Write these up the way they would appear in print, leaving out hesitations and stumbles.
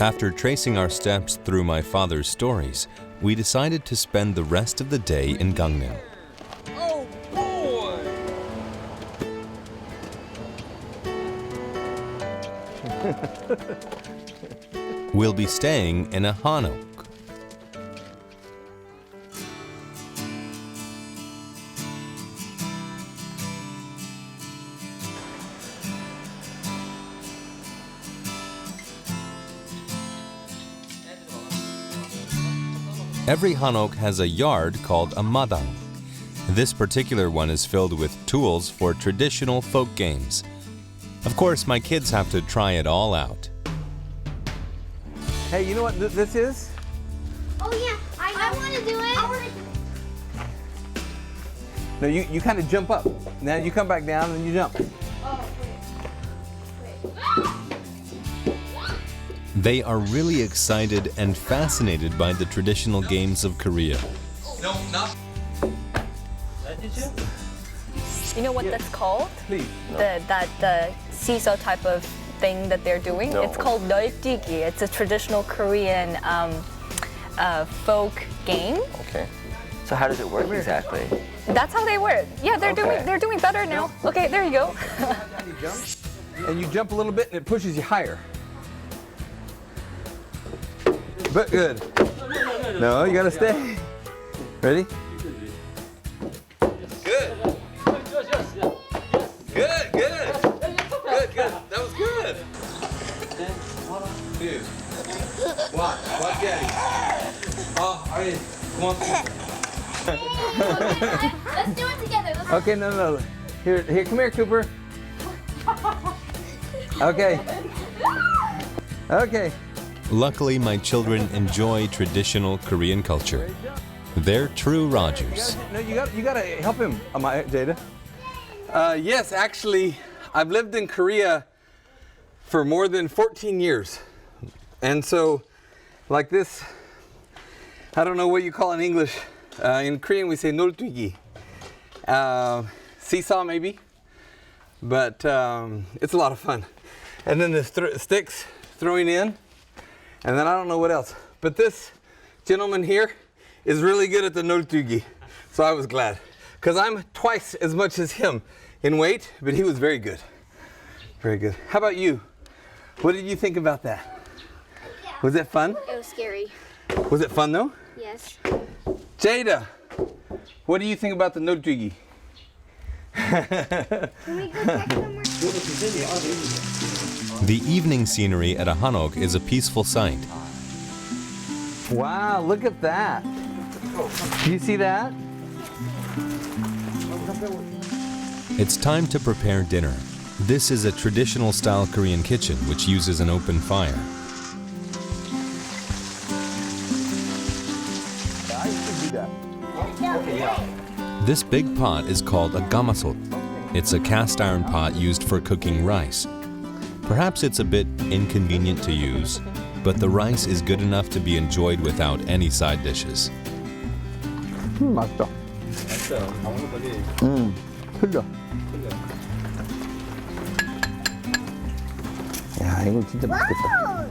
After tracing our steps through my father's stories, we decided to spend the rest of the day in Gangnam. Oh boy! We'll be staying in a hanok. Every hanok has a yard called a madang. This particular one is filled with tools for traditional folk games. Of course, my kids have to try it all out. Hey, you know what this is? Oh yeah, I want to do it. No, you kind of jump up. Now you come back down and you jump. Oh, wait. They are really excited and fascinated by the traditional games of Korea. No, not. You know what that's called? Please. The seesaw type of thing that they're doing? No. It's called 널뛰기. It's a traditional Korean folk game. Okay. So how does it work exactly? That's how they work. Yeah, they're Okay. doing better now. Okay, there you go. And you jump a little bit and it pushes you higher. But good. No, you gotta stay. Ready? Good. Good, good. Good, good. That was good. 2. Watch daddy. Oh, all right. Come on. Let's do it together. Okay, no. Here, come here, Cooper. Okay. Okay. Luckily, my children enjoy traditional Korean culture. They're true Rogers. No, you gotta help him, Jada. Yes, actually, I've lived in Korea for more than 14 years. And so, like this, I don't know what you call it in English. In Korean, we say 널뛰기. Seesaw, maybe. But it's a lot of fun. And then the sticks throwing in. And then I don't know what else. But this gentleman here is really good at the 널뛰기. So I was glad. Because I'm twice as much as him in weight, but he was very good. Very good. How about you? What did you think about that? Was it fun? It was scary. Was it fun though? Yes. Jada, what do you think about the 널뛰기? Can we go check somewhere? The evening scenery at a hanok is a peaceful sight. Wow, look at that. Do you see that? It's time to prepare dinner. This is a traditional style Korean kitchen which uses an open fire. I used to do that. This big pot is called a gamasot. It's a cast iron pot used for cooking rice. Perhaps it's a bit inconvenient to use, but the rice is good enough to be enjoyed without any side dishes. 맛있다. 흘려. 야, 이거 진짜 맛있겠다.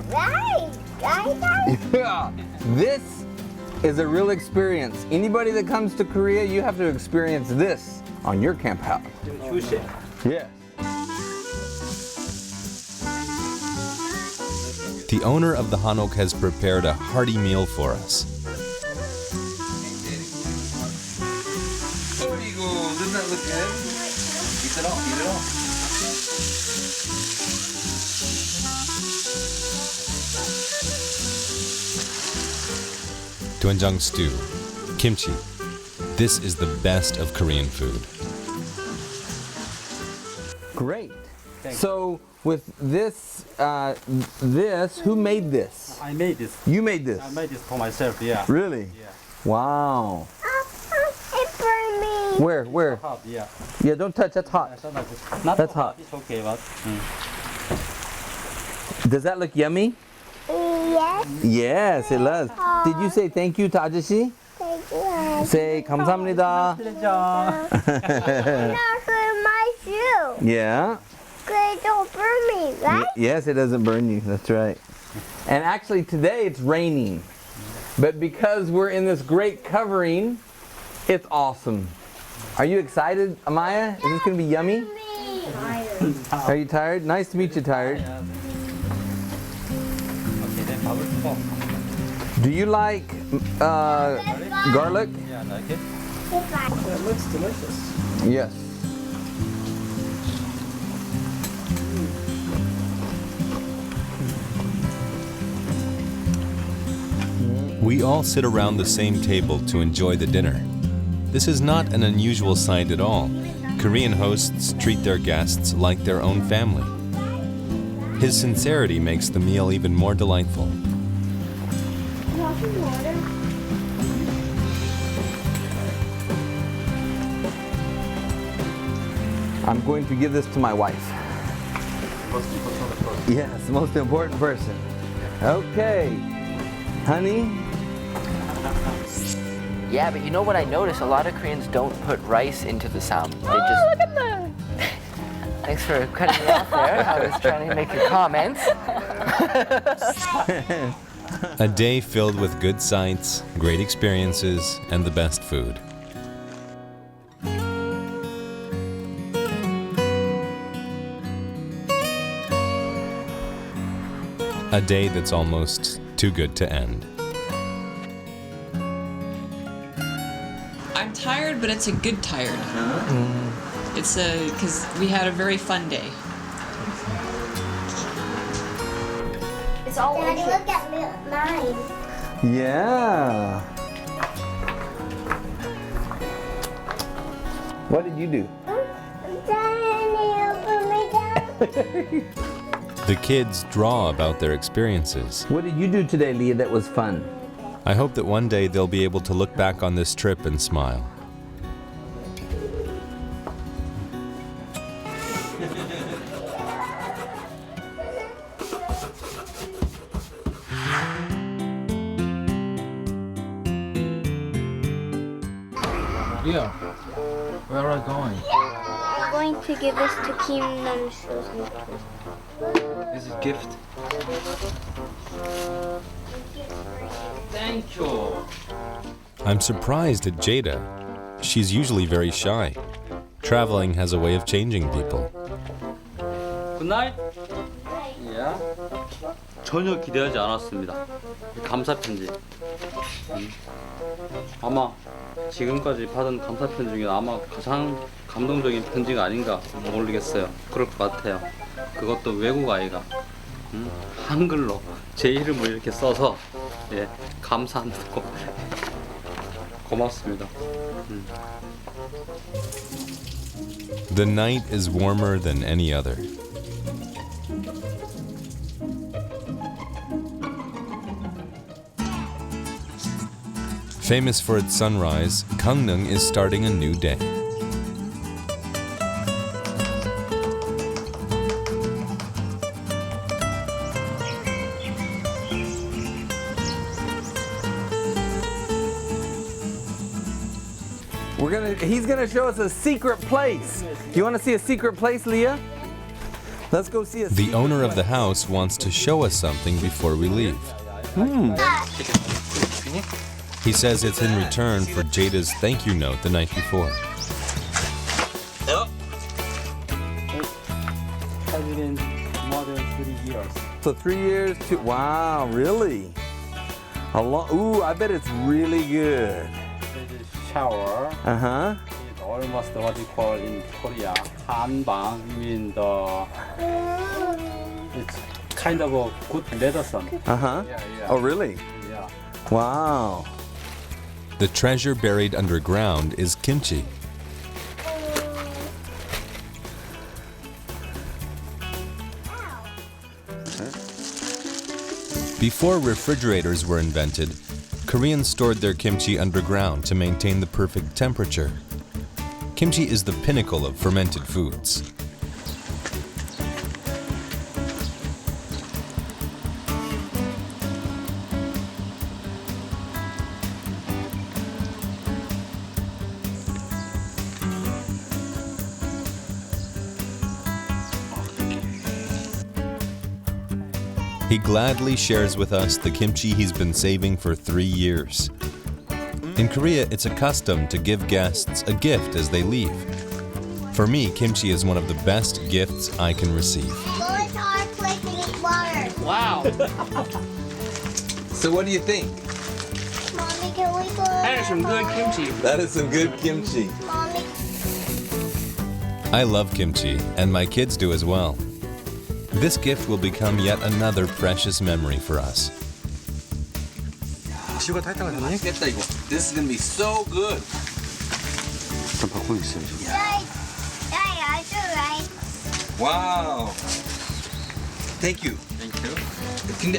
Yeah, this is a real experience. Anybody that comes to Korea, you have to experience this on your camp house. hyusim. Yes. The owner of the hanok has prepared a hearty meal for us. Doesn't that look good? Eat it all, eat it all. Doenjang stew, kimchi. This is the best of Korean food. Great. So with this, who made this? I made this. You made this? I made this for myself. Yeah. Really? Yeah. Wow. It burned me. Where? Hot. Yeah. Yeah, don't touch, that's hot. Not That's so hot. It's okay, but. Does that look yummy? Yes. Yes, it does. Did you say thank you to 아저씨? Thank you. Say 감사합니다. Now for my shoe. Yeah. Good, don't burn me, right? Yes, it doesn't burn you. That's right. And actually today it's raining. But because we're in this great covering, it's awesome. Are you excited, Amaya? Is this going to be yummy? Are you tired? Nice to meet you, tired. Do you like garlic? Yeah, I like it. It looks delicious. Yes. We all sit around the same table to enjoy the dinner. This is not an unusual sight at all. Korean hosts treat their guests like their own family. His sincerity makes the meal even more delightful. I'm going to give this to my wife. Yes, the most important person. Okay. Honey? Yeah, but you know what I noticed? A lot of Koreans don't put rice into the sam. They just. Look at them. Thanks for cutting me off there. I was trying to make a comment. A day filled with good sights, great experiences, and the best food. A day that's almost too good to end. I'm tired, but it's a good tired. It's because we had a very fun day. It's all Daddy, look at mine. Yeah. What did you do? Daddy, open me down. The kids draw about their experiences. What did you do today, Leah, that was fun? I hope that one day they'll be able to look back on this trip and smile. Yeah. Where are we going? I'm going to give this to Kim and Susan. This is gift. Thank you. I'm surprised at Jada. She's usually very shy. Traveling has a way of changing people. Good night. Yeah. 전혀 기대하지 않았습니다. 감사 편지. 아마 지금까지 받은 감사 편지 중에 아마 가장 감동적인 편지가 아닌가 모르겠어요. 그럴 것 같아요. 그것도 외국 아이가 한글로 제 이름을 이렇게 써서 예, 감사한다고 고맙습니다. The night is warmer than any other. Famous for its sunrise, Gangneung is starting a new day. He's gonna show us a secret place. You wanna see a secret place, Leah? Let's go see a The owner of the house wants to show us something before we leave. He says it's in return for Jada's thank you note the night before. I've been more than 3 years. So 3 years to, wow, really? A long, ooh, I bet it's really good. This is shower. Uh-huh. It's almost what you call in Korea 한방. Mean the it's kind of a good medicine. Uh-huh. Yeah. Oh, really? Yeah. Wow. The treasure buried underground is kimchi. Before refrigerators were invented, Koreans stored their kimchi underground to maintain the perfect temperature. Kimchi is the pinnacle of fermented foods. He gladly shares with us the kimchi he's been saving for 3 years. In Korea, it's a custom to give guests a gift as they leave. For me, kimchi is one of the best gifts I can receive. Go into our place and eat water. Wow. So what do you think? Mommy, can we go? That is some good kimchi. That is some good kimchi. Mommy. I love kimchi, and my kids do as well. This gift will become yet another precious memory for us. 맛있겠다 이거. This is gonna be so good. Daddy, I do right. Wow. Thank you. Thank you.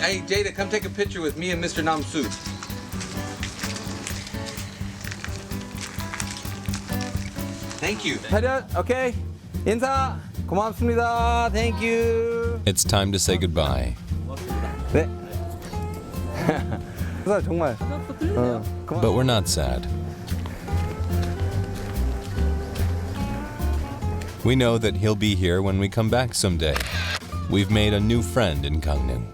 Hey, Jada, come take a picture with me and Mr. Namsu. Thank you. 차렷, okay. 인사. 고맙습니다. Thank you. It's time to say goodbye. 네. 정말. But we're not sad. We know that he'll be here when we come back someday. We've made a new friend in Gangneung.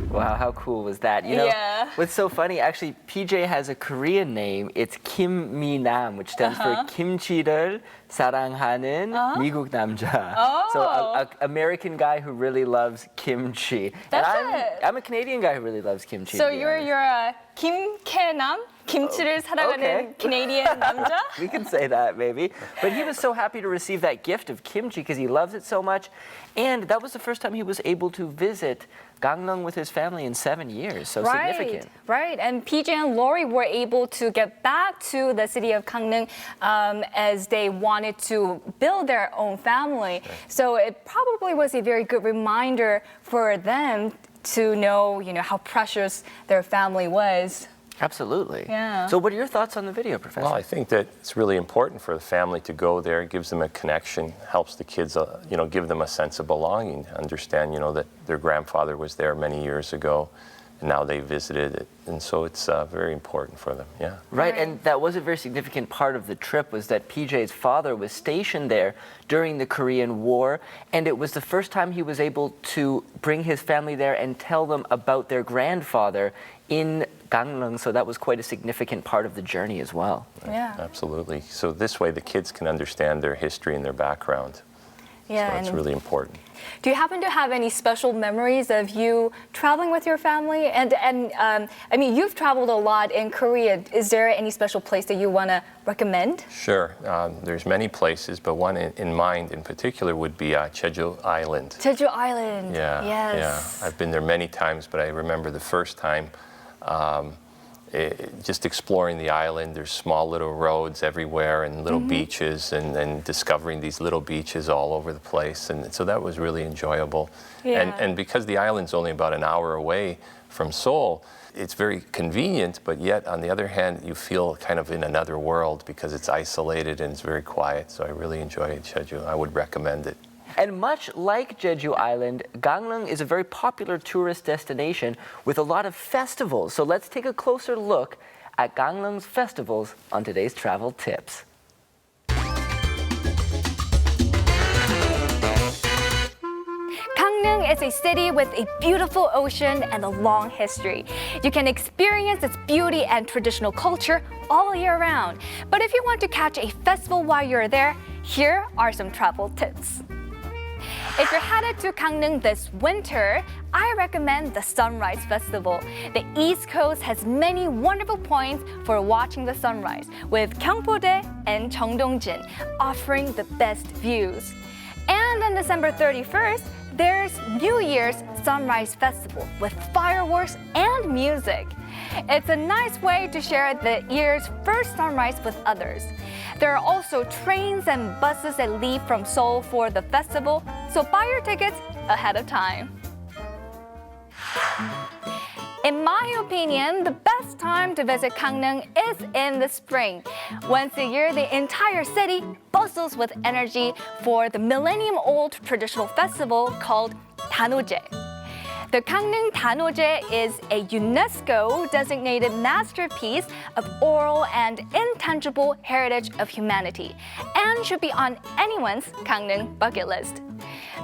Wow, how cool was that? You know, Yeah. what's so funny, actually, PJ has a Korean name. It's Kim Mi-nam, which stands for 김치를 사랑하는 미국 남자. So an American guy who really loves kimchi. That's and it. I'm a Canadian guy who really loves kimchi. So to be you're honest. 김캐남? 김치를 사랑하는 okay. Canadian 남자? We can say that, maybe. But he was so happy to receive that gift of kimchi because he loves it so much. And that was the first time he was able to visit Gangneung with his family in 7 years. So significant. Right. And PJ and Lori were able to get back to the city of Gangneung as they wanted to build their own family. So it probably was a very good reminder for them to know, how precious their family was. Absolutely. Yeah. So what are your thoughts on the video, Professor? Well, I think that it's really important for the family to go there. It gives them a connection, helps the kids, give them a sense of belonging, understand, that their grandfather was there many years ago, and now they visited it. And so it's very important for them, yeah. Right, and that was a very significant part of the trip was that PJ's father was stationed there during the Korean War, and it was the first time he was able to bring his family there and tell them about their grandfather in Gangneung, so that was quite a significant part of the journey as well. Yeah. Absolutely. So this way the kids can understand their history and their background. Yeah. So it's really important. Do you happen to have any special memories of you traveling with your family? And I mean, you've traveled a lot in Korea. Is there any special place that you want to recommend? Sure. There's many places, but one in mind in particular would be Jeju Island. Jeju Island. Yeah, Yes. yeah. I've been there many times, but I remember the first time just exploring the island. There's small little roads everywhere and little beaches and discovering these little beaches all over the place. And so that was really enjoyable. Yeah. And because the island's only about an hour away from Seoul, it's very convenient, but yet on the other hand, you feel kind of in another world because it's isolated and it's very quiet. So I really enjoyed Jeju. I would recommend it. And much like Jeju Island, Gangneung is a very popular tourist destination with a lot of festivals. So let's take a closer look at Gangneung's festivals on today's Travel Tips. Gangneung is a city with a beautiful ocean and a long history. You can experience its beauty and traditional culture all year round. But if you want to catch a festival while you're there, here are some travel tips. If you're headed to Gangneung this winter, I recommend the Sunrise Festival. The East Coast has many wonderful points for watching the sunrise, with Gyeongpo-dae and Cheongdong-jin offering the best views. And on December 31st, there's New Year's Sunrise Festival with fireworks and music. It's a nice way to share the year's first sunrise with others. There are also trains and buses that leave from Seoul for the festival, so buy your tickets ahead of time. In my opinion, the best time to visit Gangneung is in the spring. Once a year, the entire city bustles with energy for the millennium-old traditional festival called Danoje. The Gangneung Danoje is a UNESCO-designated masterpiece of oral and intangible heritage of humanity and should be on anyone's Gangneung bucket list.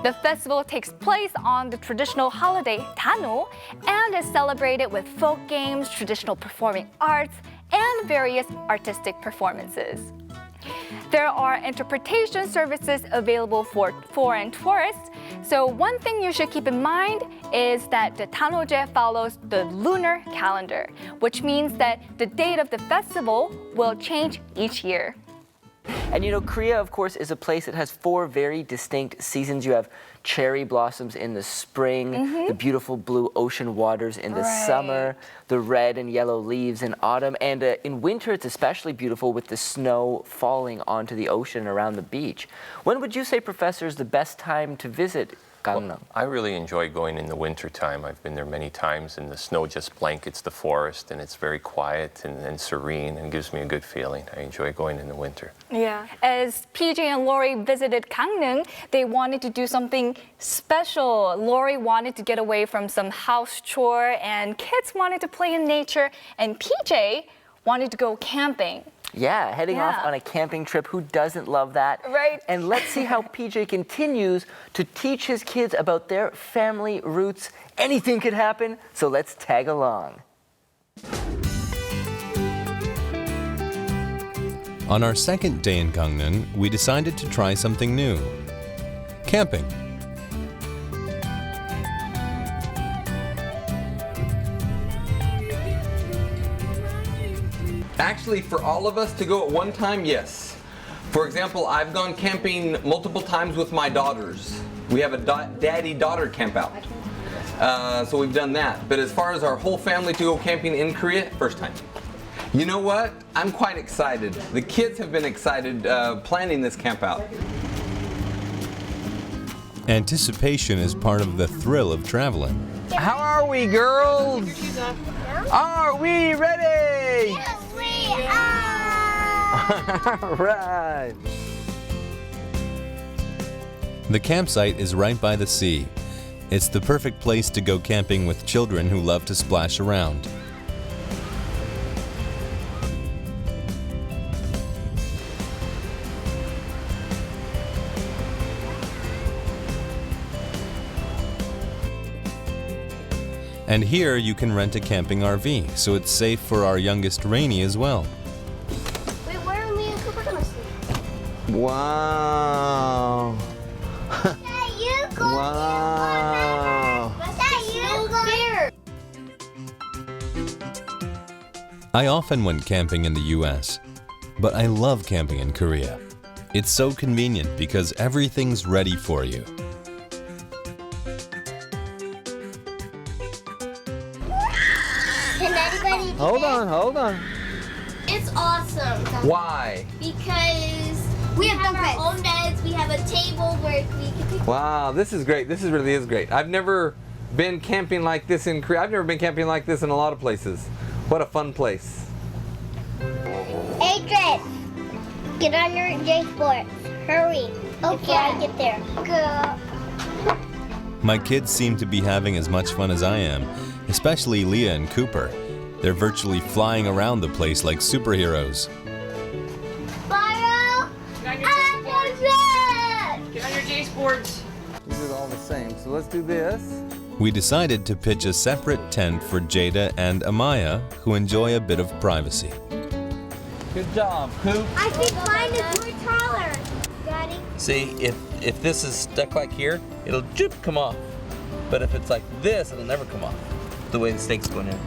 The festival takes place on the traditional holiday Dano and is celebrated with folk games, traditional performing arts, and various artistic performances. There are interpretation services available for foreign tourists. So one thing you should keep in mind is that the Tanoje follows the lunar calendar, which means that the date of the festival will change each year. And you know, Korea, of course, is a place that has 4 very distinct seasons. You have cherry blossoms in the spring, the beautiful blue ocean waters in the summer, the red and yellow leaves in autumn, and in winter it's especially beautiful with the snow falling onto the ocean around the beach. When would you say, Professor, is the best time to visit Gangneung? Well, I really enjoy going in the winter time. I've been there many times, and the snow just blankets the forest, and it's very quiet and serene and gives me a good feeling. I enjoy going in the winter. Yeah. As PJ and Lori visited Gangneung, they wanted to do something special. Lori wanted to get away from some house chore, and kids wanted to play in nature, and PJ wanted to go camping. Yeah, heading off on a camping trip. Who doesn't love that? Right. And let's see how PJ continues to teach his kids about their family roots. Anything could happen, so let's tag along. On our second day in Gangneung, we decided to try something new. Camping. Actually, for all of us to go at one time, yes. For example, I've gone camping multiple times with my daughters. We have a daddy-daughter camp out. So we've done that. But as far as our whole family to go camping in Korea, first time. You know what? I'm quite excited. The kids have been excited planning this camp out. Anticipation is part of the thrill of traveling. How are we, girls? Are we ready? Yes, we are! All right. The campsite is right by the sea. It's the perfect place to go camping with children who love to splash around. And here you can rent a camping RV, so it's safe for our youngest Rainy as well. Wait, where are me and Cooper gonna sleep? Wow. Dad, you go Wow. Dad, you go there. I often went camping in the US, but I love camping in Korea. It's so convenient because everything's ready for you. Can anybody do Hold it? on. It's awesome. Why? Because we have our own beds, we have a table where we can pick. Wow, this is great. This really is great. I've never been camping like this in Korea. I've never been camping like this in a lot of places. What a fun place. Adrian, get on your J Sports. Hurry. Okay. Before I get there. Go. My kids seem to be having as much fun as I am, especially Leah and Cooper. They're virtually flying around the place like superheroes. Bio. Get on your J Sports. We do it all the same. So let's do this. We decided to pitch a separate tent for Jada and Amaya, who enjoy a bit of privacy. Good job, Coop. I think mine is more taller. Daddy. See, if this is stuck like here, it'll come off. But if it's like this, it'll never come off. The way the snake's going in.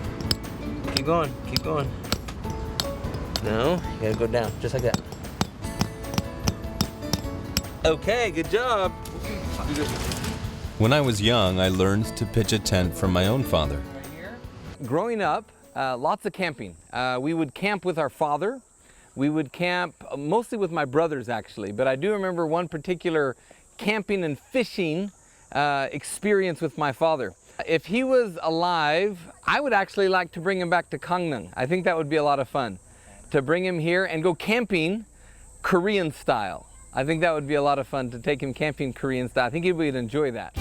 Keep going, keep going. No, you gotta go down, just like that. Okay, good job. When I was young, I learned to pitch a tent from my own father. Growing up, lots of camping. We would camp with our father. We would camp mostly with my brothers, actually. But I do remember one particular camping and fishing experience with my father. If he was alive, I would actually like to bring him back to Gangneung. I think that would be a lot of fun, to bring him here and go camping Korean style. I think that would be a lot of fun to take him camping Korean style. I think he would enjoy that.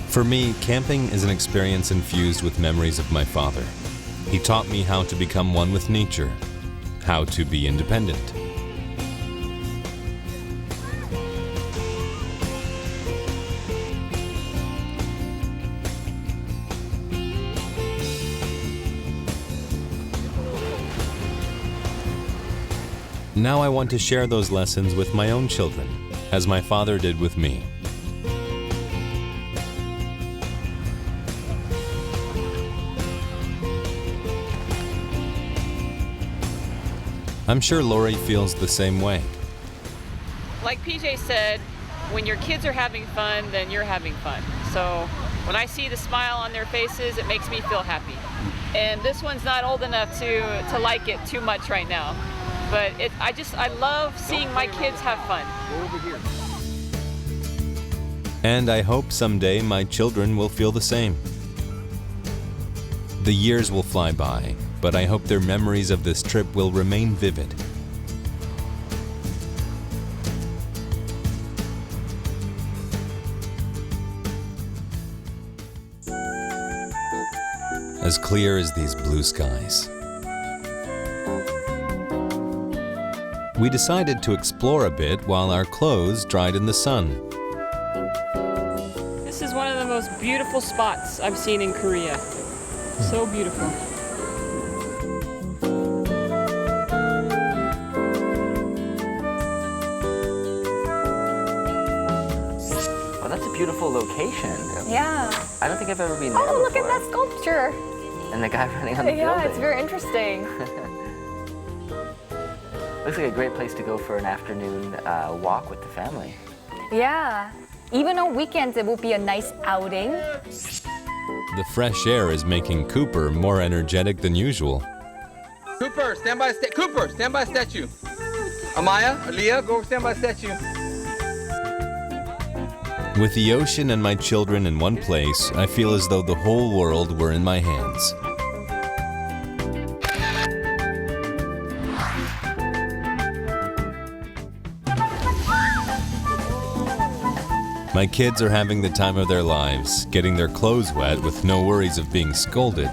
For me, camping is an experience infused with memories of my father. He taught me how to become one with nature, how to be independent. Now I want to share those lessons with my own children, as my father did with me. I'm sure Lori feels the same way. Like PJ said, when your kids are having fun, then you're having fun. So when I see the smile on their faces, it makes me feel happy. And this one's not old enough to like it too much right now. But I love seeing my kids have fun. And I hope someday my children will feel the same. The years will fly by, but I hope their memories of this trip will remain vivid. As clear as these blue skies. We decided to explore a bit while our clothes dried in the sun. This is one of the most beautiful spots I've seen in Korea. So beautiful. Well, that's a beautiful location. Yeah. I don't think I've ever been there Oh, look at before. that sculpture. And the guy running on the Yeah, building. it's very interesting. Looks like a great place to go for an afternoon walk with the family. Yeah. Even on weekends, it will be a nice outing. The fresh air is making Cooper more energetic than usual. Cooper, stand by statue. Amaya, Leah, go stand by statue. With the ocean and my children in one place, I feel as though the whole world were in my hands. My kids are having the time of their lives, getting their clothes wet with no worries of being scolded.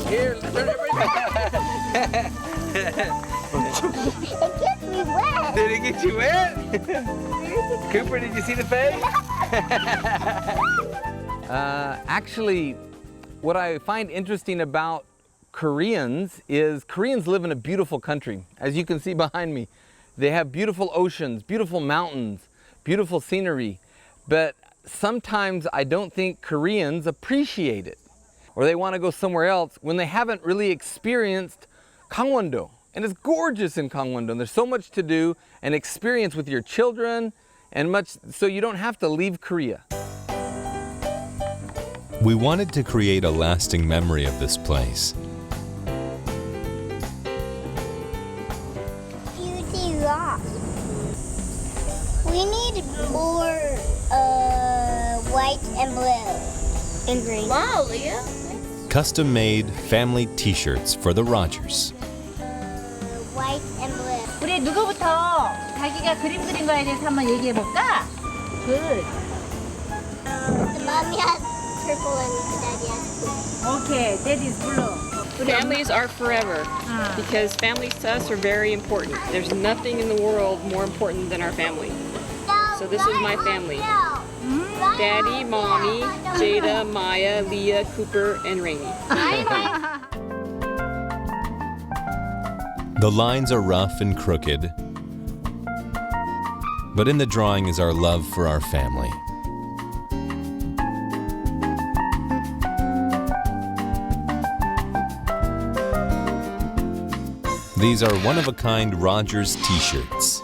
Here, turn it It gets me wet. Did it get you wet? Cooper, did you see the face? Actually, what I find interesting about Koreans is Koreans live in a beautiful country. As you can see behind me, they have beautiful oceans, beautiful mountains, beautiful scenery. But sometimes I don't think Koreans appreciate it, or they want to go somewhere else when they haven't really experienced Gangwon-do. And it's gorgeous in Gangwon-do. And there's so much to do and experience with your children, and much so you don't have to leave Korea. We wanted to create a lasting memory of this place. Beauty rock. We need more white and blue. And green. Wow, Leah. Custom-made family t-shirts for the Rogers. White and blue. 우리 누구부터 자기가 그림 그린 거에 대해서 한번 얘기해 볼까? Good. The mommy has purple and the daddy has blue. Okay, that is blue. Families are forever because families to us are very important. There's nothing in the world more important than our family. So this is my family. Daddy, Mommy, Jada, Maya, Leah, Cooper, and Rainey. The lines are rough and crooked, but in the drawing is our love for our family. These are one-of-a-kind Rogers t-shirts.